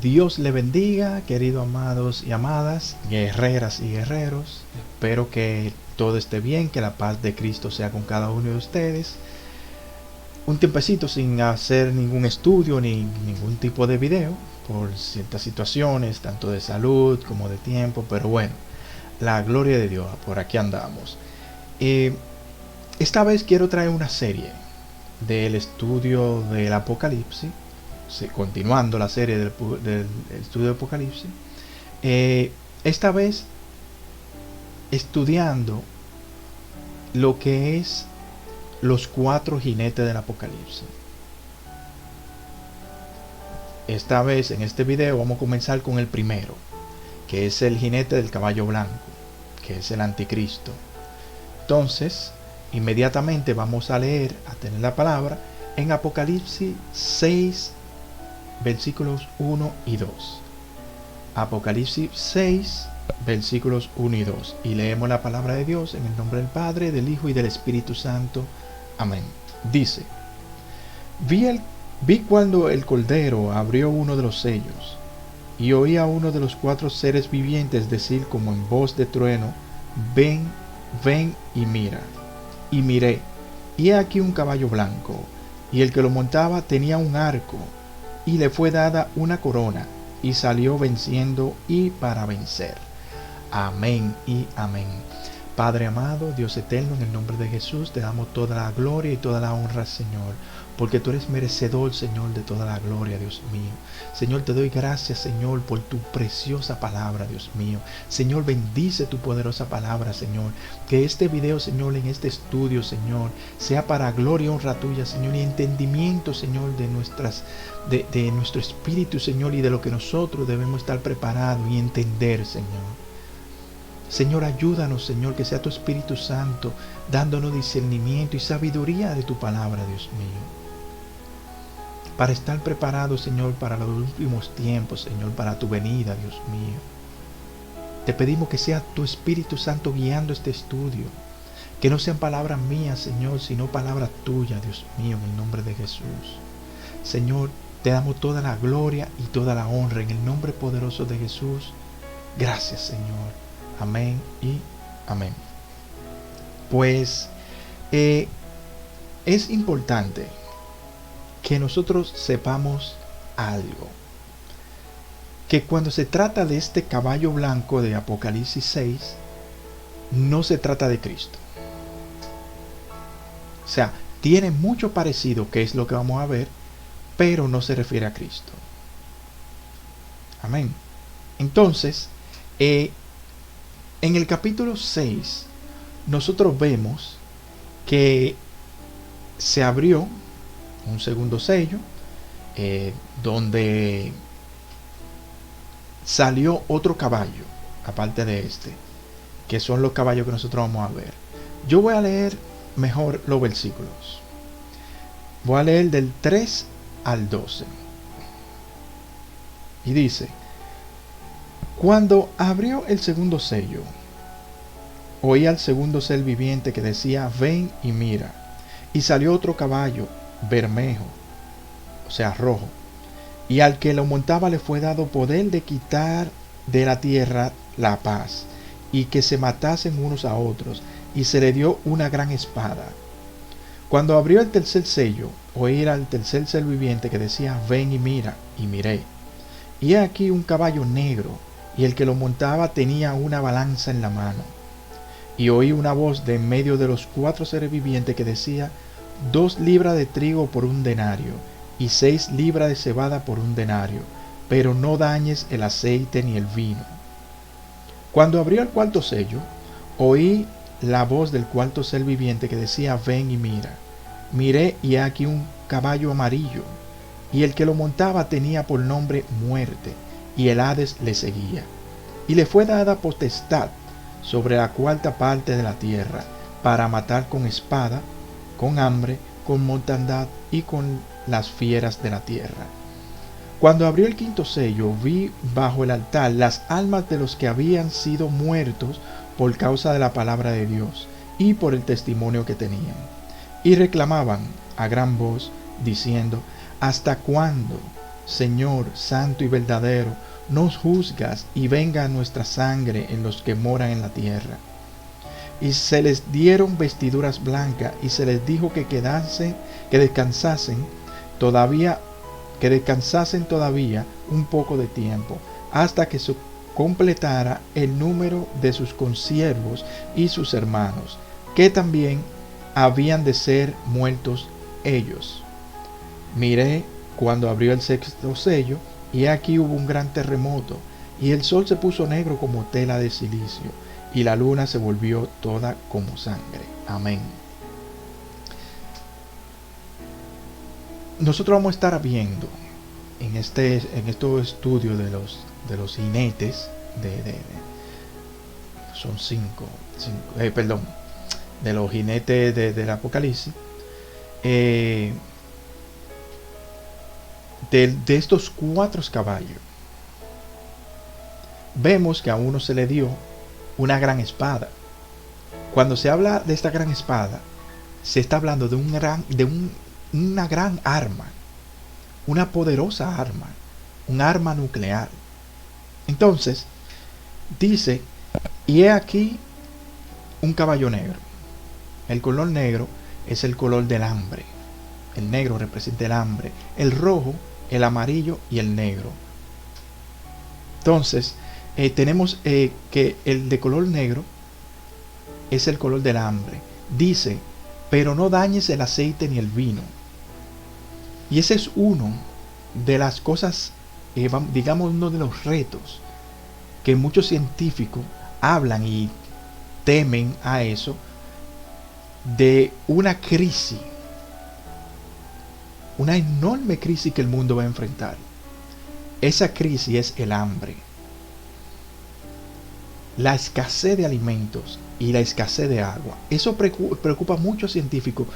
Dios le bendiga, queridos amados y amadas, guerreras y guerreros. Espero que todo esté bien, que la paz de Cristo sea con cada uno de ustedes. Un tiempecito sin hacer ningún estudio ni ningún tipo de video por ciertas situaciones, tanto de salud como de tiempo, pero bueno, la gloria de Dios, por aquí andamos. Esta vez quiero traer una serie del estudio del Apocalipsis, continuando la serie del estudio del Apocalipsis, esta vez estudiando lo que es los 4 jinetes del Apocalipsis. Esta vez en este video vamos a comenzar con el primero, que es el jinete del caballo blanco, que es el anticristo. Entonces, inmediatamente vamos a leer, a tener la palabra, en Apocalipsis 6, versículos 1 y 2. Apocalipsis 6, versículos 1 y 2. Y leemos la palabra de Dios en el nombre del Padre, del Hijo y del Espíritu Santo. Amén. Dice: Vi cuando el Cordero abrió uno de los sellos, y oí a uno de los 4 seres vivientes decir como en voz de trueno: Ven, ven y mira. Y miré, y he aquí un caballo blanco, y el que lo montaba tenía un arco, y le fue dada una corona, y salió venciendo y para vencer. Amén y amén. Padre amado, Dios eterno, en el nombre de Jesús te damos toda la gloria y toda la honra, Señor, porque tú eres merecedor, Señor, de toda la gloria, Dios mío. Señor, te doy gracias, Señor, por tu preciosa palabra, Dios mío. Señor, bendice tu poderosa palabra, Señor. Que este video, Señor, en este estudio, Señor, sea para gloria y honra tuya, Señor, y entendimiento, Señor, de nuestro espíritu, Señor, y de lo que nosotros debemos estar preparados y entender, Señor. Señor, ayúdanos, Señor, que sea tu Espíritu Santo dándonos discernimiento y sabiduría de tu palabra, Dios mío, para estar preparados, Señor, para los últimos tiempos, Señor, para tu venida, Dios mío. Te pedimos que sea tu Espíritu Santo guiando este estudio, que no sean palabras mías, Señor, sino palabras tuyas, Dios mío, en el nombre de Jesús. Señor, te damos toda la gloria y toda la honra en el nombre poderoso de Jesús. Gracias, Señor. Amén y amén. Pues es importante que nosotros sepamos algo, que cuando se trata de este caballo blanco de Apocalipsis 6, no se trata de Cristo. O sea, tiene mucho parecido, que es lo que vamos a ver, pero no se refiere a Cristo. Amén. Entonces, en el capítulo 6, nosotros vemos que se abrió un segundo sello, donde salió otro caballo, aparte de este, que son los caballos que nosotros vamos a ver. Yo voy a leer mejor los versículos. Voy a leer del 3 al 12. Y dice: Cuando abrió el segundo sello, oí al segundo ser viviente que decía: Ven y mira. Y salió otro caballo, bermejo, o sea, rojo. Y al que lo montaba le fue dado poder de quitar de la tierra la paz, y que se matasen unos a otros, y se le dio una gran espada. Cuando abrió el tercer sello, oí al tercer ser viviente que decía: Ven y mira. Y miré. Y he aquí un caballo negro, y el que lo montaba tenía una balanza en la mano. Y oí una voz de en medio de los 4 seres vivientes que decía: 2 libras de trigo por 1 denario, y 6 libras de cebada por 1 denario, pero no dañes el aceite ni el vino. Cuando abrió el cuarto sello, oí la voz del cuarto ser viviente que decía: Ven y mira. Miré, y he aquí un caballo amarillo, y el que lo montaba tenía por nombre Muerte, y el Hades le seguía. Y le fue dada potestad sobre la 4ª parte de la tierra, para matar con espada, con hambre, con mortandad y con las fieras de la tierra. Cuando abrió el quinto sello, vi bajo el altar las almas de los que habían sido muertos por causa de la palabra de Dios y por el testimonio que tenían. Y reclamaban a gran voz, diciendo: ¿Hasta cuándo, Señor, santo y verdadero, nos juzgas y venga nuestra sangre en los que moran en la tierra. Y se les dieron vestiduras blancas y se les dijo que descansasen todavía un poco de tiempo, hasta que se completara el número de sus consiervos y sus hermanos, que también habían de ser muertos ellos. Miré cuando abrió el sexto sello, y aquí hubo un gran terremoto, y el sol se puso negro como tela de silicio, y la luna se volvió toda como sangre. Amén. Nosotros vamos a estar viendo en estos estudios de los jinetes son cinco, de los jinetes del Apocalipsis, de estos 4 caballos. Vemos que a uno se le dio una gran espada. Cuando se habla de esta gran espada, se está hablando de una gran arma, una poderosa arma, un arma nuclear. Entonces, dice, y he aquí un caballo negro. El color negro es el color del hambre. El negro representa el hambre, el rojo, el amarillo y el negro. Entonces, tenemos que el de color negro es el color del hambre. Dice, pero no dañes el aceite ni el vino. Y ese es uno de las cosas, digamos, uno de los retos que muchos científicos hablan y temen a eso, de una crisis, una enorme crisis que el mundo va a enfrentar. Esa crisis es el hambre, la escasez de alimentos y la escasez de agua. Eso preocupa a muchos científicos,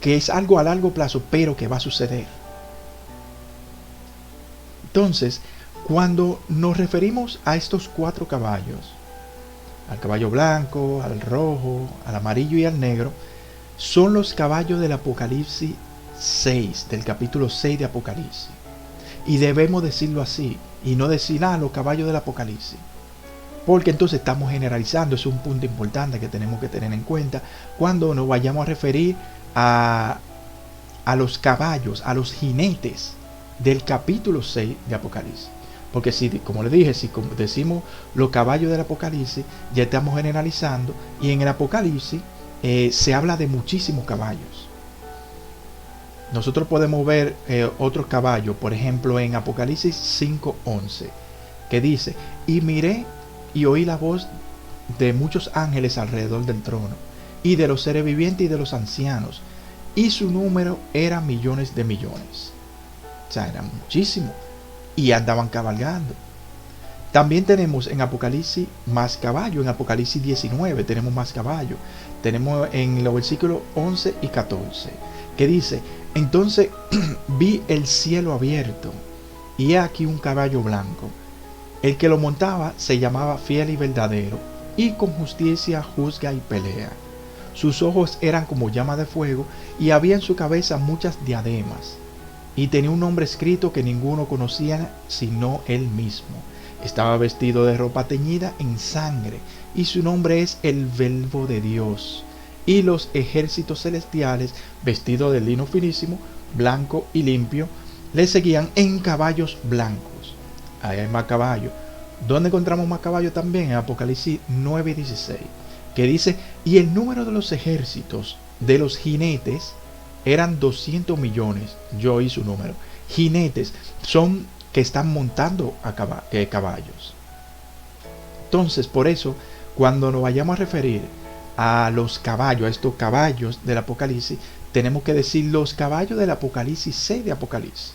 que es algo a largo plazo, pero que va a suceder. Entonces, cuando nos referimos a estos 4 caballos, al caballo blanco, al rojo, al amarillo y al negro, son los caballos del Apocalipsis 6, del capítulo 6 de Apocalipsis. Y debemos decirlo así, y no decir, los caballos del Apocalipsis. Porque entonces estamos generalizando. Es un punto importante que tenemos que tener en cuenta cuando nos vayamos a referir a los caballos, a los jinetes del capítulo 6 de Apocalipsis. Porque si, como le dije, si decimos los caballos del Apocalipsis, ya estamos generalizando, y en el Apocalipsis se habla de muchísimos caballos. Nosotros podemos ver otros caballos, por ejemplo en Apocalipsis 5:11, que dice, y miré y oí la voz de muchos ángeles alrededor del trono, y de los seres vivientes y de los ancianos, y su número era millones de millones. O sea, eran muchísimos, y andaban cabalgando. También tenemos en Apocalipsis más caballos. En Apocalipsis 19 tenemos más caballos. Tenemos en los versículos 11 y 14, que dice, entonces vi el cielo abierto, y he aquí un caballo blanco. El que lo montaba se llamaba Fiel y Verdadero, y con justicia juzga y pelea. Sus ojos eran como llama de fuego, y había en su cabeza muchas diademas. Y tenía un nombre escrito que ninguno conocía sino él mismo. Estaba vestido de ropa teñida en sangre, y su nombre es el Verbo de Dios. Y los ejércitos celestiales, vestidos de lino finísimo, blanco y limpio, le seguían en caballos blancos. Ahí hay más caballos. ¿Dónde encontramos más caballos? También en Apocalipsis 9:16, que dice, y el número de los ejércitos de los jinetes eran 200 millones. Yo oí su número. Jinetes son que están montando a caballos. Entonces, por eso, cuando nos vayamos a referir a los caballos, a estos caballos del Apocalipsis, tenemos que decir los caballos del Apocalipsis 6 de Apocalipsis.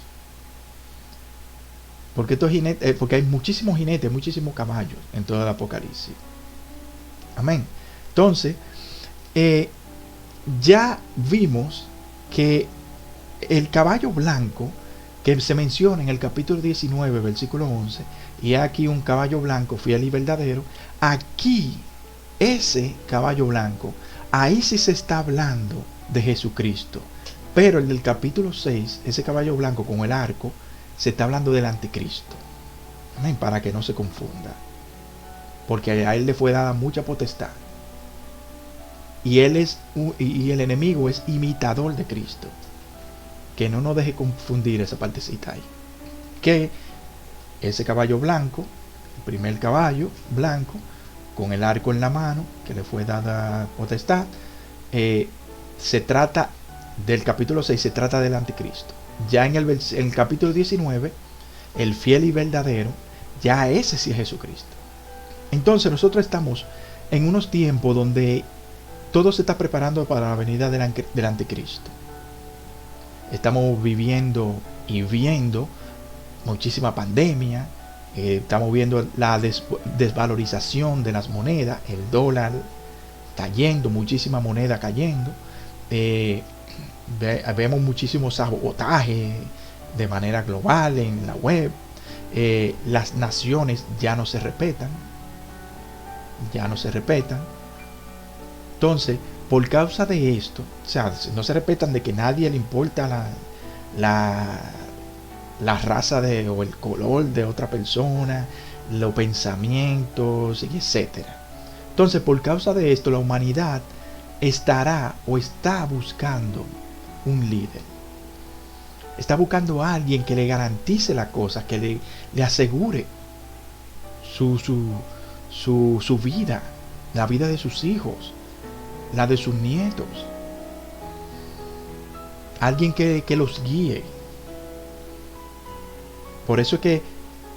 Porque estos jinetes, porque hay muchísimos jinetes, muchísimos caballos en todo el Apocalipsis. Amén. Entonces, ya vimos que el caballo blanco que se menciona en el capítulo 19, versículo 11, y aquí un caballo blanco fiel y verdadero, aquí ese caballo blanco, ahí sí se está hablando de Jesucristo. Pero el del capítulo 6, ese caballo blanco con el arco, se está hablando del anticristo. Amén, para que no se confunda. Porque a él le fue dada mucha potestad. Y y el enemigo es imitador de Cristo. Que no nos deje confundir esa partecita ahí. Que ese caballo blanco, el primer caballo blanco, con el arco en la mano, que le fue dada potestad, se trata del capítulo 6, se trata del anticristo. Ya en el capítulo 19, el fiel y verdadero, ya ese sí es Jesucristo. Entonces nosotros estamos en unos tiempos donde todo se está preparando para la venida del anticristo. Estamos viviendo y viendo muchísima pandemia. Estamos viendo la desvalorización de las monedas. El dólar cayendo, muchísima moneda cayendo. Vemos muchísimos sabotajes de manera global en la web. Las naciones ya no se respetan. Entonces, por causa de esto, o sea, no se respetan, de que nadie le importa la raza o el color de otra persona, los pensamientos, y etcétera. Entonces, por causa de esto, la humanidad estará o está buscando un líder. Está buscando a alguien que le garantice la cosa, que le asegure su vida, la vida de sus hijos, la de sus nietos. Alguien que los guíe. Por eso es que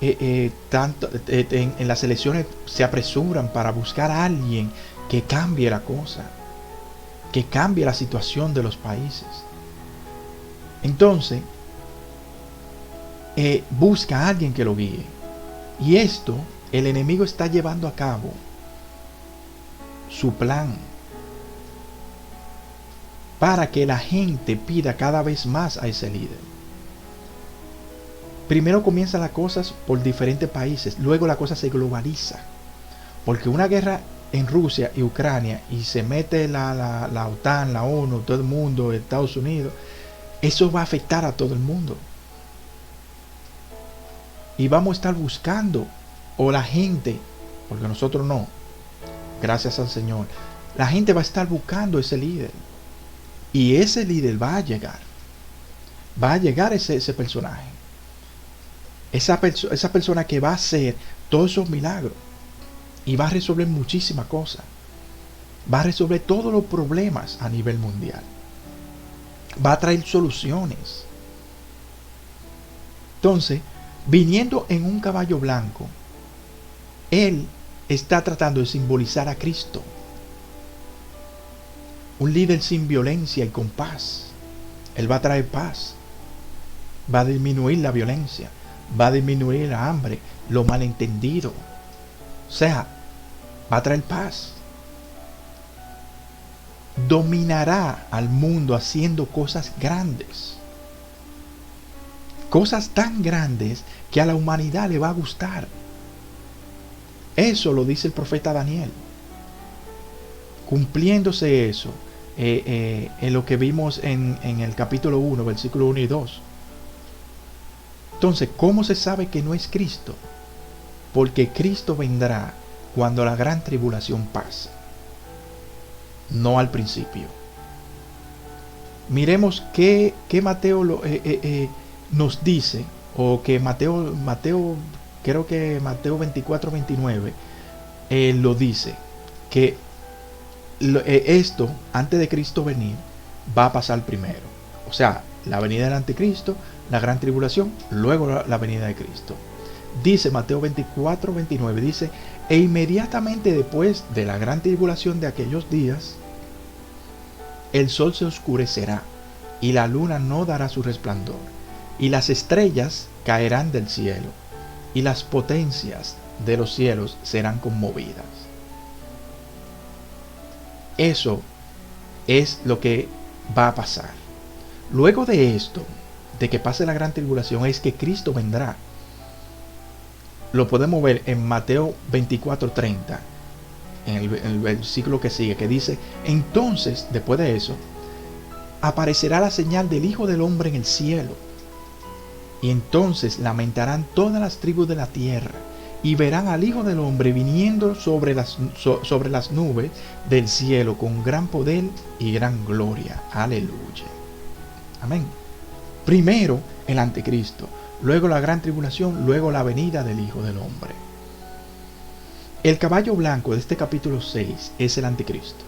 en las elecciones se apresuran para buscar a alguien que cambie la cosa, que cambie la situación de los países. Entonces, busca a alguien que lo guíe. Y esto, el enemigo está llevando a cabo su plan para que la gente pida cada vez más a ese líder. Primero comienzan las cosas por diferentes países, luego la cosa se globaliza. Porque una guerra en Rusia y Ucrania, y se mete la OTAN, la ONU, todo el mundo, Estados Unidos, eso va a afectar a todo el mundo. Y vamos a estar buscando, o la gente, porque nosotros no, gracias al Señor, la gente va a estar buscando ese líder. Y ese líder va a llegar. Va a llegar ese personaje. Esa persona que va a hacer todos esos milagros. Y va a resolver muchísimas cosas. Va a resolver todos los problemas a nivel mundial. Va a traer soluciones. Entonces, viniendo en un caballo blanco, él está tratando de simbolizar a Cristo. Un líder sin violencia y con paz. Él va a traer paz. Va a disminuir la violencia. Va a disminuir la hambre, lo malentendido. O sea, va a traer paz. Dominará al mundo haciendo cosas grandes. Cosas tan grandes que a la humanidad le va a gustar. Eso lo dice el profeta Daniel. Cumpliéndose eso en lo que vimos en el capítulo 1, versículo 1 y 2. Entonces, ¿cómo se sabe que no es Cristo? Porque Cristo vendrá cuando la gran tribulación pase, no al principio. Miremos que Mateo nos dice, o que Mateo, creo que Mateo 24, 29, lo dice, que esto, antes de Cristo venir, va a pasar primero. O sea, la venida del anticristo, la gran tribulación, luego la venida de Cristo. Dice Mateo 24, 29, dice: e inmediatamente después de la gran tribulación de aquellos días, el sol se oscurecerá, y la luna no dará su resplandor, y las estrellas caerán del cielo, y las potencias de los cielos serán conmovidas. Eso es lo que va a pasar. Luego de esto, de que pase la gran tribulación, es que Cristo vendrá. Lo podemos ver en Mateo 24:30, en el versículo que sigue, que dice: entonces, después de eso, aparecerá la señal del Hijo del Hombre en el cielo. Y entonces lamentarán todas las tribus de la tierra, y verán al Hijo del Hombre viniendo sobre las nubes del cielo con gran poder y gran gloria. Aleluya. Amén. Primero el anticristo, luego la gran tribulación, luego la venida del Hijo del Hombre. El caballo blanco de este capítulo 6 es el anticristo,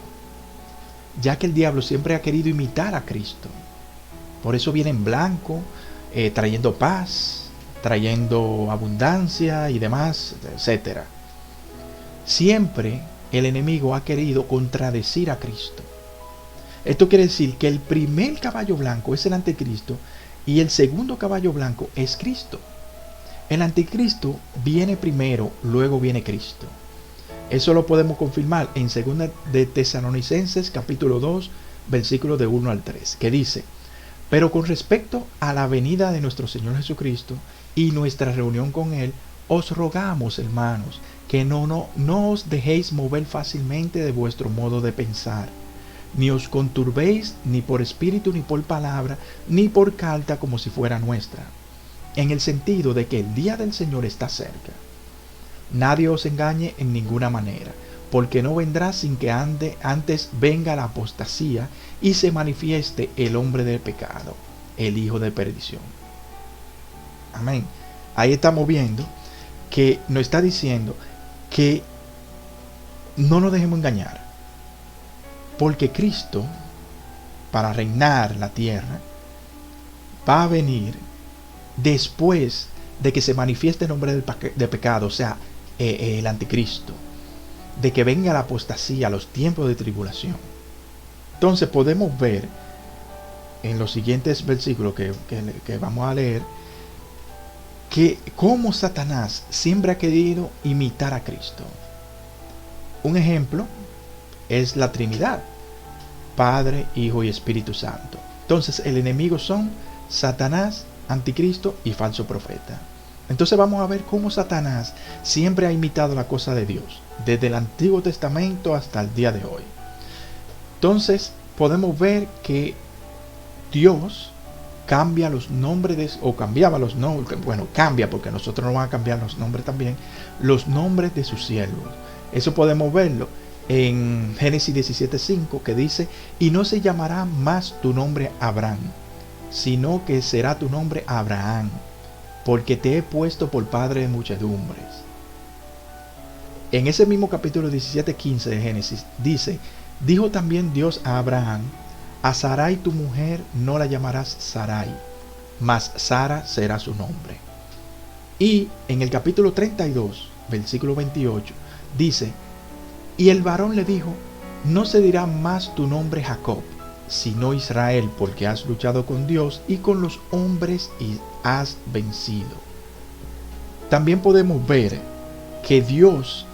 ya que el diablo siempre ha querido imitar a Cristo. Por eso viene en blanco, trayendo paz, trayendo abundancia y demás, etc. Siempre el enemigo ha querido contradecir a Cristo. Esto quiere decir que el primer caballo blanco es el anticristo y el segundo caballo blanco es Cristo. El anticristo viene primero, luego viene Cristo. Eso lo podemos confirmar en 2 de Tesalonicenses capítulo 2, versículos de 1 al 3, que dice: pero con respecto a la venida de nuestro Señor Jesucristo y nuestra reunión con Él, os rogamos, hermanos, que no os dejéis mover fácilmente de vuestro modo de pensar, ni os conturbéis ni por espíritu, ni por palabra, ni por carta como si fuera nuestra, en el sentido de que el día del Señor está cerca. Nadie os engañe en ninguna manera, porque no vendrá sin que antes venga la apostasía y se manifieste el hombre del pecado, el hijo de perdición. Amén. Ahí estamos viendo que nos está diciendo que no nos dejemos engañar, porque Cristo, para reinar la tierra, va a venir después de que se manifieste el hombre de pecado, o sea, el anticristo, de que venga la apostasía, los tiempos de tribulación. Entonces podemos ver en los siguientes versículos que vamos a leer, que cómo Satanás siempre ha querido imitar a Cristo. Un ejemplo es la Trinidad: Padre, Hijo y Espíritu Santo. Entonces el enemigo son Satanás, anticristo y falso profeta. Entonces vamos a ver cómo Satanás siempre ha imitado la cosa de Dios, desde el Antiguo Testamento hasta el día de hoy. Entonces podemos ver que Dios cambia los nombres, o cambiaba los nombres, bueno, cambia porque nosotros no vamos a cambiar los nombres también, los nombres de sus siervos. Eso podemos verlo en Génesis 17:5, que dice: y no se llamará más tu nombre Abraham, sino que será tu nombre Abraham, porque te he puesto por padre de muchedumbres. En ese mismo capítulo 17:15 de Génesis dice: dijo también Dios a Abraham: a Sarai tu mujer no la llamarás Sarai, mas Sara será su nombre. Y en el capítulo 32, versículo 28, dice: y el varón le dijo: no se dirá más tu nombre Jacob, sino Israel, porque has luchado con Dios y con los hombres y has vencido. También podemos ver que Dios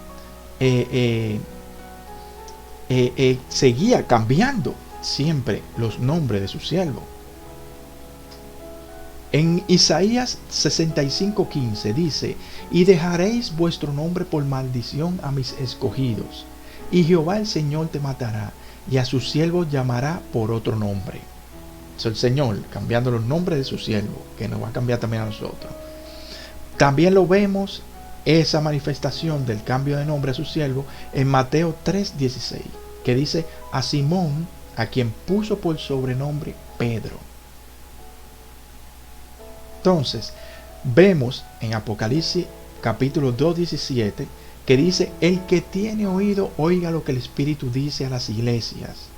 seguía cambiando siempre los nombres de su siervo. En Isaías 65:15 dice: y dejaréis vuestro nombre por maldición a mis escogidos, y Jehová el Señor te matará, y a sus siervos llamará por otro nombre. Es el Señor cambiando los nombres de su siervo, que nos va a cambiar también a nosotros. También lo vemos, esa manifestación del cambio de nombre a su siervo, en Mateo 3:16, que dice: a Simón, a quien puso por sobrenombre Pedro. Entonces vemos en Apocalipsis capítulo 2:17, que dice: el que tiene oído, oiga lo que el Espíritu dice a las iglesias.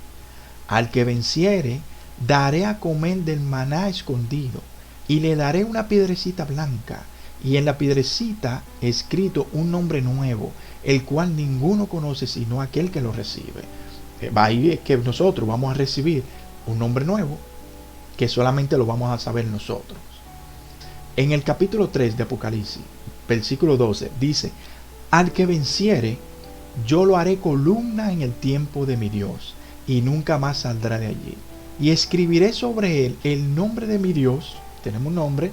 Al que venciere, daré a comer del maná escondido, y le daré una piedrecita blanca, y en la piedrecita escrito un nombre nuevo, el cual ninguno conoce sino aquel que lo recibe. Ahí es que nosotros vamos a recibir un nombre nuevo, que solamente lo vamos a saber nosotros. En el capítulo 3 de Apocalipsis, versículo 12, dice: al que venciere, yo lo haré columna en el tiempo de mi Dios, y nunca más saldrá de allí. Y escribiré sobre él el nombre de mi Dios, tenemos un nombre,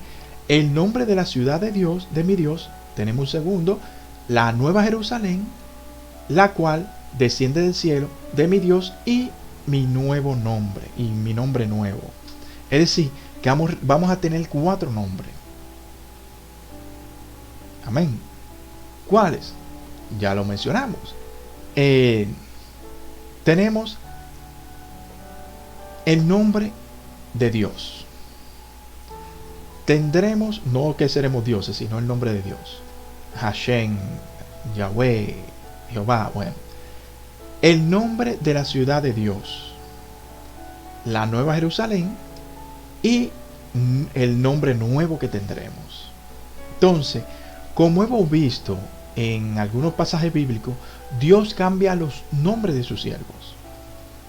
el nombre de la ciudad de Dios, de mi Dios, tenemos un segundo, la nueva Jerusalén, la cual desciende del cielo, de mi Dios, y mi nuevo nombre, y mi nombre nuevo. Es decir, que vamos a tener 4 nombres. Amén. ¿Cuáles? Ya lo mencionamos. Tenemos el nombre de Dios. Tendremos, no que seremos dioses, sino el nombre de Dios. Hashem, Yahweh, Jehová. Bueno, el nombre de la ciudad de Dios, la Nueva Jerusalén, y el nombre nuevo que tendremos. Entonces, como hemos visto en algunos pasajes bíblicos, Dios cambia los nombres de sus siervos.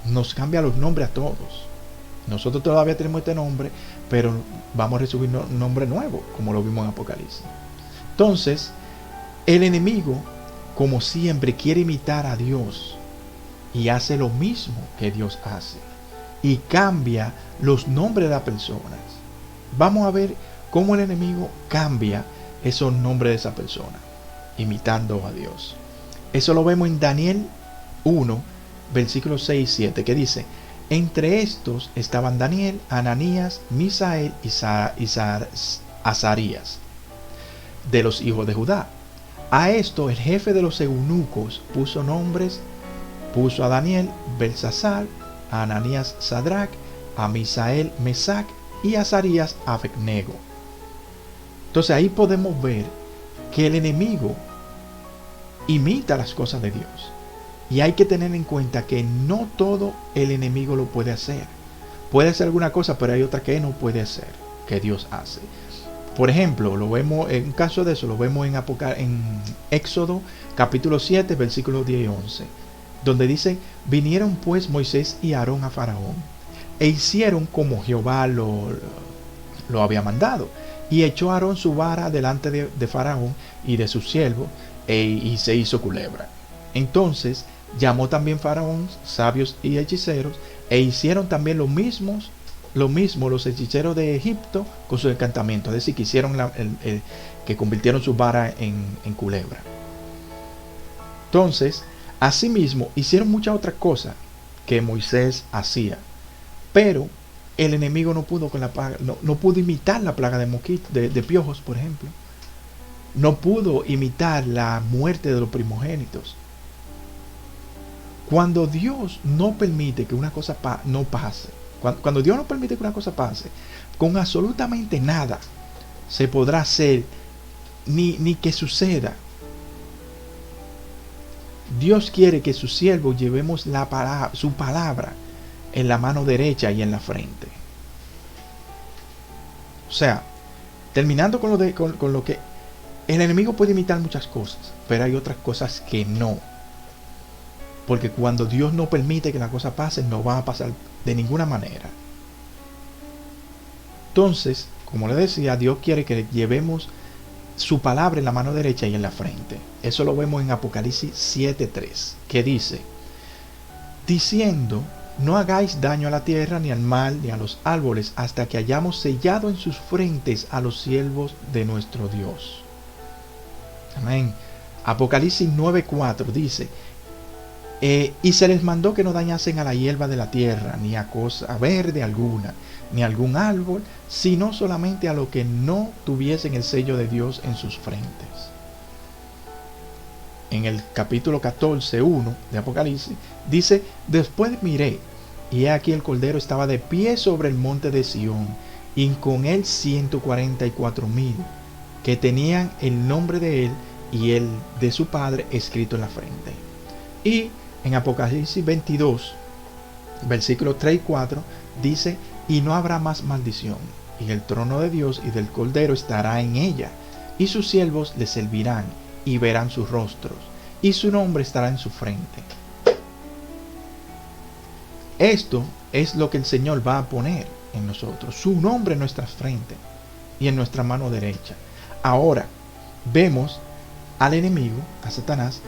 Nos cambia los nombres a todos. Nosotros todavía tenemos este nombre, pero vamos a recibir un nombre nuevo, como lo vimos en Apocalipsis. Entonces, el enemigo, como siempre, quiere imitar a Dios y hace lo mismo que Dios hace y cambia los nombres de las personas. Vamos a ver cómo el enemigo cambia esos nombres de esa persona, imitando a Dios. Eso lo vemos en Daniel 1, versículos 6 y 7, que dice: entre estos estaban Daniel, Ananías, Misael y Azarías, de los hijos de Judá. A esto el jefe de los eunucos puso nombres, puso a Daniel Belsasar, a Ananías Sadrach, a Misael Mesac y a Azarías Abednego. Entonces ahí podemos ver que el enemigo imita las cosas de Dios. Y hay que tener en cuenta que no todo el enemigo lo puede hacer. Puede hacer alguna cosa, pero hay otra que no puede hacer, que Dios hace. Por ejemplo, lo vemos en un caso de eso, lo vemos en Éxodo capítulo 7, versículos 10 y 11, donde dice: vinieron pues Moisés y Aarón a Faraón, e hicieron como Jehová lo había mandado. Y echó Aarón su vara delante de Faraón y de sus siervos, y se hizo culebra. Entonces llamó también Faraón sabios y hechiceros, e hicieron también lo mismo los hechiceros de Egipto con sus encantamientos. Es decir, que hicieron que convirtieron su vara en culebra. Entonces, asimismo, hicieron muchas otras cosas que Moisés hacía, pero el enemigo no pudo no pudo imitar la plaga de piojos, por ejemplo. No pudo imitar la muerte de los primogénitos. Cuando Dios no permite que una cosa no pase, cuando Dios no permite que una cosa pase, con absolutamente nada se podrá hacer ni que suceda. Dios quiere que sus siervos llevemos su palabra en la mano derecha y en la frente. O sea, terminando con lo que el enemigo puede imitar muchas cosas, pero hay otras cosas que no. Porque cuando Dios no permite que la cosa pase, no va a pasar de ninguna manera. Entonces, como le decía, Dios quiere que llevemos su palabra en la mano derecha y en la frente. Eso lo vemos en Apocalipsis 7:3, que dice: diciendo: no hagáis daño a la tierra, ni al mal, ni a los árboles, hasta que hayamos sellado en sus frentes a los siervos de nuestro Dios. Amén. Apocalipsis 9:4 dice: y se les mandó que no dañasen a la hierba de la tierra, ni a cosa verde alguna, ni a algún árbol, sino solamente a lo que no tuviesen el sello de Dios en sus frentes. En el capítulo 14:1 de Apocalipsis dice: después miré, y he aquí el Cordero estaba de pie sobre el monte de Sión, y con él 144,000, que tenían el nombre de él y el de su Padre escrito en la frente. Y en Apocalipsis 22, versículos 3 y 4, dice: y no habrá más maldición, y el trono de Dios y del Cordero estará en ella, y sus siervos le servirán, y verán sus rostros, y su nombre estará en su frente. Esto es lo que el Señor va a poner en nosotros, su nombre en nuestra frente y en nuestra mano derecha. Ahora vemos al enemigo, a Satanás,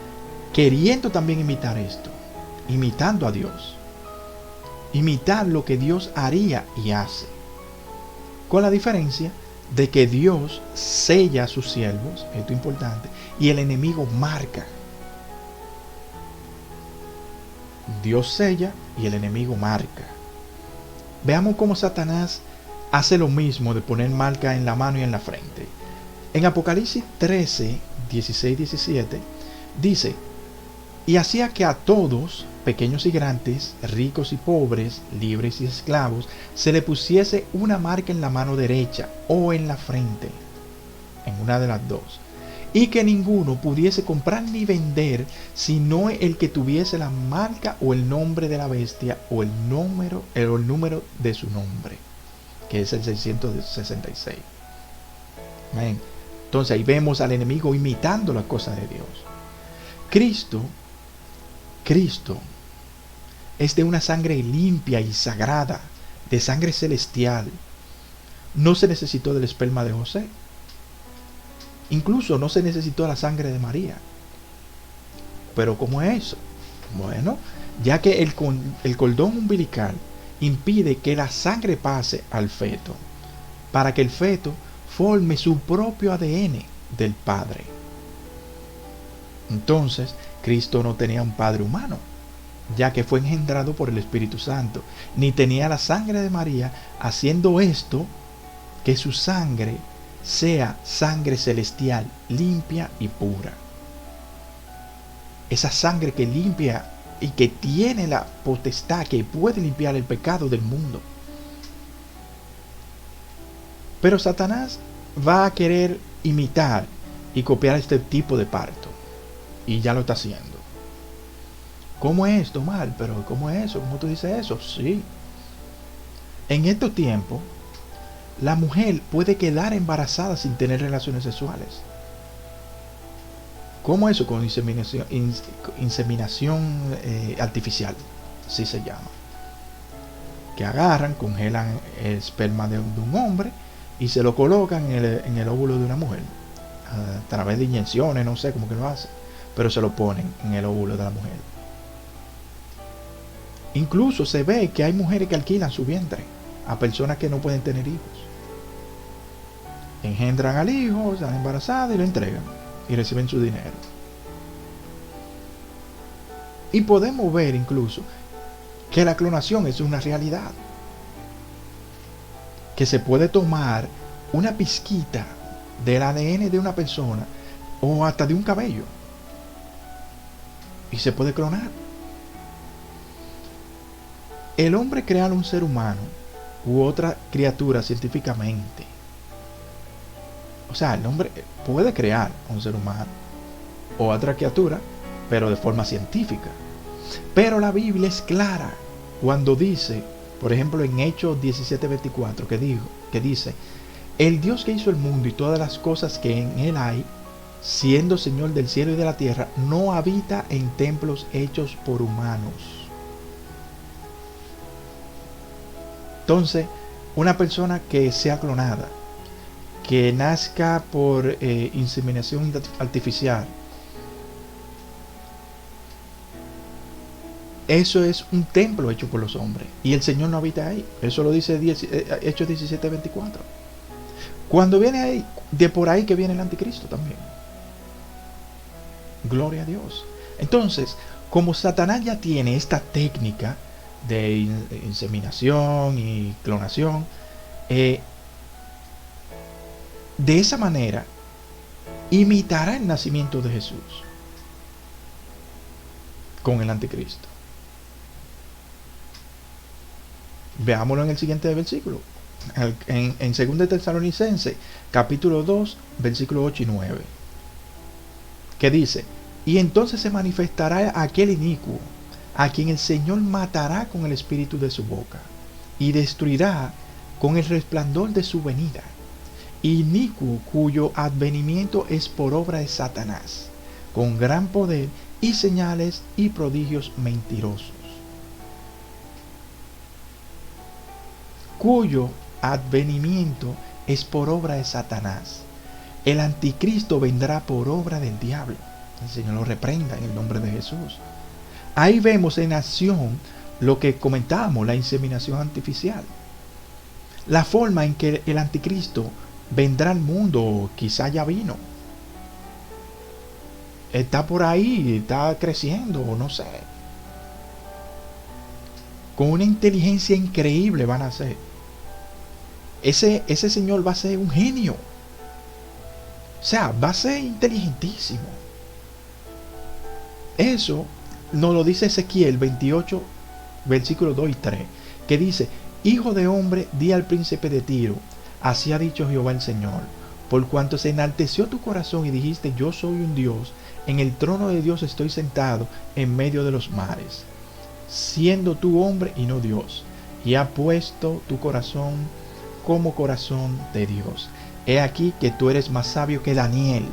queriendo también imitar esto, imitando a Dios, imitar lo que Dios haría y hace, con la diferencia de que Dios sella a sus siervos, esto es importante, y el enemigo marca. Dios sella y el enemigo marca. Veamos cómo Satanás hace lo mismo de poner marca en la mano y en la frente. En Apocalipsis 13, 16, 17, dice: y hacía que a todos, pequeños y grandes, ricos y pobres, libres y esclavos, se le pusiese una marca en la mano derecha o en la frente, en una de las dos, y que ninguno pudiese comprar ni vender, sino el que tuviese la marca o el nombre de la bestia o el número de su nombre, que es el 666. Amén. Entonces ahí vemos al enemigo imitando las cosas de Dios. Cristo es de una sangre limpia y sagrada, de sangre celestial. No se necesitó del esperma de José. Incluso no se necesitó la sangre de María. Pero ¿cómo es eso? Bueno, ya que el cordón umbilical impide que la sangre pase al feto, para que el feto forme su propio ADN del Padre. Entonces, Cristo no tenía un padre humano, ya que fue engendrado por el Espíritu Santo, ni tenía la sangre de María, haciendo esto que su sangre sea sangre celestial, limpia y pura. Esa sangre que limpia y que tiene la potestad que puede limpiar el pecado del mundo. Pero Satanás va a querer imitar y copiar este tipo de parto. Y ya lo está haciendo. ¿Cómo es esto, mal? Pero ¿cómo es eso? ¿Cómo tú dices eso? Sí. En estos tiempos, la mujer puede quedar embarazada sin tener relaciones sexuales. ¿Cómo eso? Con inseminación artificial. Así se llama. Que agarran, congelan el esperma de un hombre y se lo colocan en el óvulo de una mujer. A través de inyecciones, no sé cómo que lo hacen. Pero se lo ponen en el óvulo de la mujer. Incluso se ve que hay mujeres que alquilan su vientre a personas que no pueden tener hijos. Engendran al hijo, están embarazadas y lo entregan y reciben su dinero. Y podemos ver incluso que la clonación es una realidad. Que se puede tomar una pizquita del ADN de una persona o hasta de un cabello y se puede clonar. El hombre crear un ser humano u otra criatura científicamente. O sea, el hombre puede crear un ser humano o otra criatura, pero de forma científica. Pero la Biblia es clara cuando dice, por ejemplo en Hechos 17:24, que dice: el Dios que hizo el mundo y todas las cosas que en él hay, siendo Señor del cielo y de la tierra, no habita en templos hechos por humanos. Entonces, una persona que sea clonada, que nazca por inseminación artificial, eso es un templo hecho por los hombres y el Señor no habita ahí. Eso lo dice Hechos 17:24. Cuando viene ahí, de por ahí que viene el anticristo también. Gloria a Dios. Entonces, como Satanás ya tiene esta técnica de inseminación y clonación, de esa manera imitará el nacimiento de Jesús con el anticristo. Veámoslo en el siguiente versículo, en 2 Tesalonicenses capítulo 2 versículo 8 y 9, que dice: y entonces se manifestará aquel inicuo, a quien el Señor matará con el espíritu de su boca, y destruirá con el resplandor de su venida. Inicuo, cuyo advenimiento es por obra de Satanás, con gran poder y señales y prodigios mentirosos. Cuyo advenimiento es por obra de Satanás. El anticristo vendrá por obra del diablo. El Señor lo reprenda en el nombre de Jesús. Ahí vemos en acción lo que comentábamos, la inseminación artificial. La forma en que el anticristo vendrá al mundo, quizá ya vino. Está por ahí, está creciendo, no sé. Con una inteligencia increíble van a ser. Ese señor va a ser un genio. O sea, va a ser inteligentísimo. Eso nos lo dice Ezequiel 28, versículos 2 y 3, que dice: Hijo de hombre, di al príncipe de Tiro, así ha dicho Jehová el Señor, por cuanto se enalteció tu corazón y dijiste, yo soy un Dios, en el trono de Dios estoy sentado en medio de los mares, siendo tú hombre y no Dios, y ha puesto tu corazón como corazón de Dios. He aquí que tú eres más sabio que Daniel.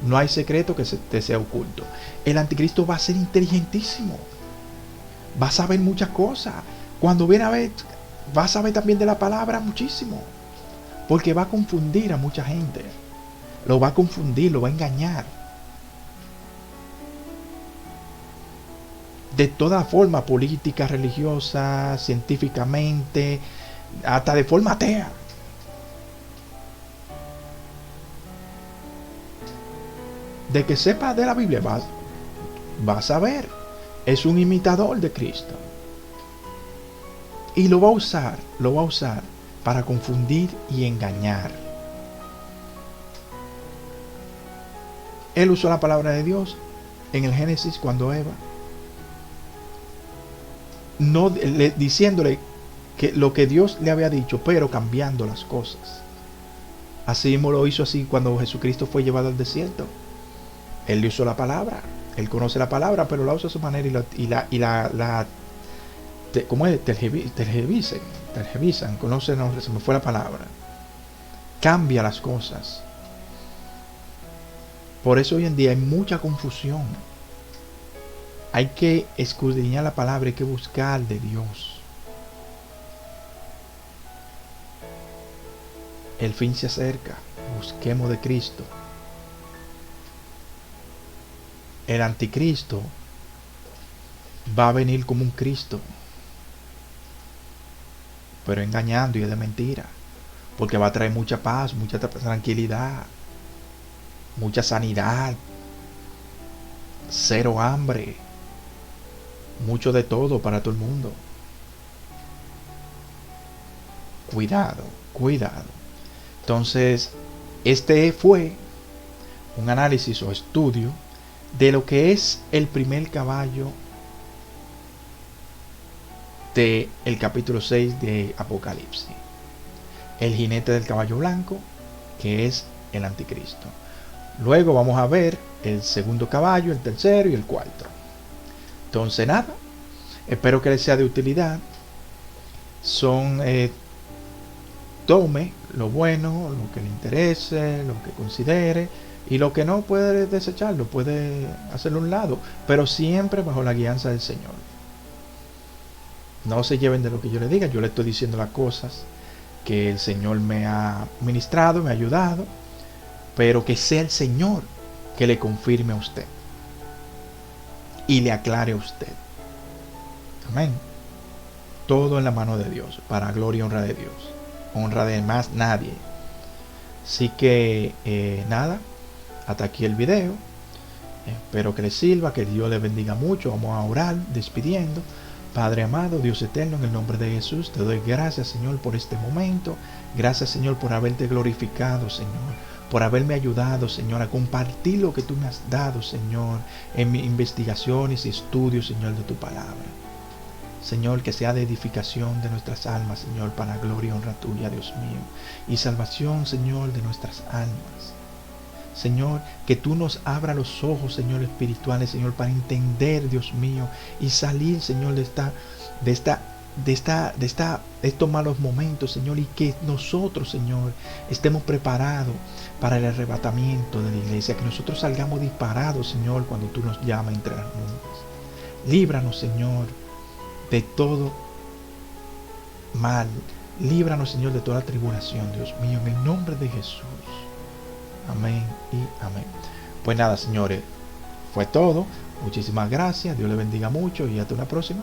No hay secreto que te sea oculto. El anticristo va a ser inteligentísimo. Va a saber muchas cosas. Cuando viene a ver, va a saber también de la palabra muchísimo. Porque va a confundir a mucha gente. Lo va a confundir, lo va a engañar. De toda forma, política, religiosa, científicamente, hasta de forma atea. De que sepa de la Biblia, va a saber. Es un imitador de Cristo. Y lo va a usar para confundir y engañar. Él usó la palabra de Dios en el Génesis cuando Eva, no diciéndole que lo que Dios le había dicho, pero cambiando las cosas. Así mismo lo hizo así cuando Jesucristo fue llevado al desierto. Él le usó la palabra, él conoce la palabra, pero la usa a su manera ¿cómo es? Tergiversan, conoce, no, se me fue la palabra. Cambia las cosas. Por eso hoy en día hay mucha confusión. Hay que escudriñar la palabra, hay que buscar de Dios. El fin se acerca, busquemos de Cristo. El anticristo va a venir como un Cristo, pero engañando y es de mentira, porque va a traer mucha paz, mucha tranquilidad, mucha sanidad, cero hambre, mucho de todo para todo el mundo. Cuidado, cuidado. Entonces, este fue un análisis o estudio de lo que es el primer caballo del capítulo 6 de Apocalipsis. El jinete del caballo blanco, que es el anticristo. Luego vamos a ver el segundo caballo, el tercero y el cuarto. Entonces nada, espero que les sea de utilidad. Tome lo bueno, lo que le interese, lo que considere, y lo que no puede desecharlo, puede hacerlo a un lado, pero siempre bajo la guianza del Señor. No se lleven de lo que yo le diga, yo le estoy diciendo las cosas que el Señor me ha ministrado, me ha ayudado, pero que sea el Señor que le confirme a usted y le aclare a usted. Amén. Todo en la mano de Dios, para gloria y honra de Dios. Honra de más nadie. Así que nada, hasta aquí el video. Espero que les sirva, que Dios les bendiga mucho. Vamos a orar despidiendo. Padre amado, Dios eterno, en el nombre de Jesús, te doy gracias, Señor, por este momento. Gracias, Señor, por haberte glorificado, Señor, por haberme ayudado, Señor, a compartir lo que tú me has dado, Señor, en mis investigaciones y estudios, Señor, de tu palabra. Señor, que sea de edificación de nuestras almas, Señor, para gloria y honra tuya, Dios mío, y salvación, Señor, de nuestras almas. Señor, que tú nos abras los ojos, Señor, espirituales, Señor, para entender, Dios mío, y salir, Señor, de estos malos momentos, Señor, y que nosotros, Señor, estemos preparados para el arrebatamiento de la iglesia, que nosotros salgamos disparados, Señor, cuando tú nos llamas entre las nubes. Líbranos, Señor, de todo mal. Líbranos, Señor, de toda tribulación, Dios mío, en el nombre de Jesús. Amén y amén. Pues nada, señores, fue todo. Muchísimas gracias. Dios les bendiga mucho y hasta una próxima.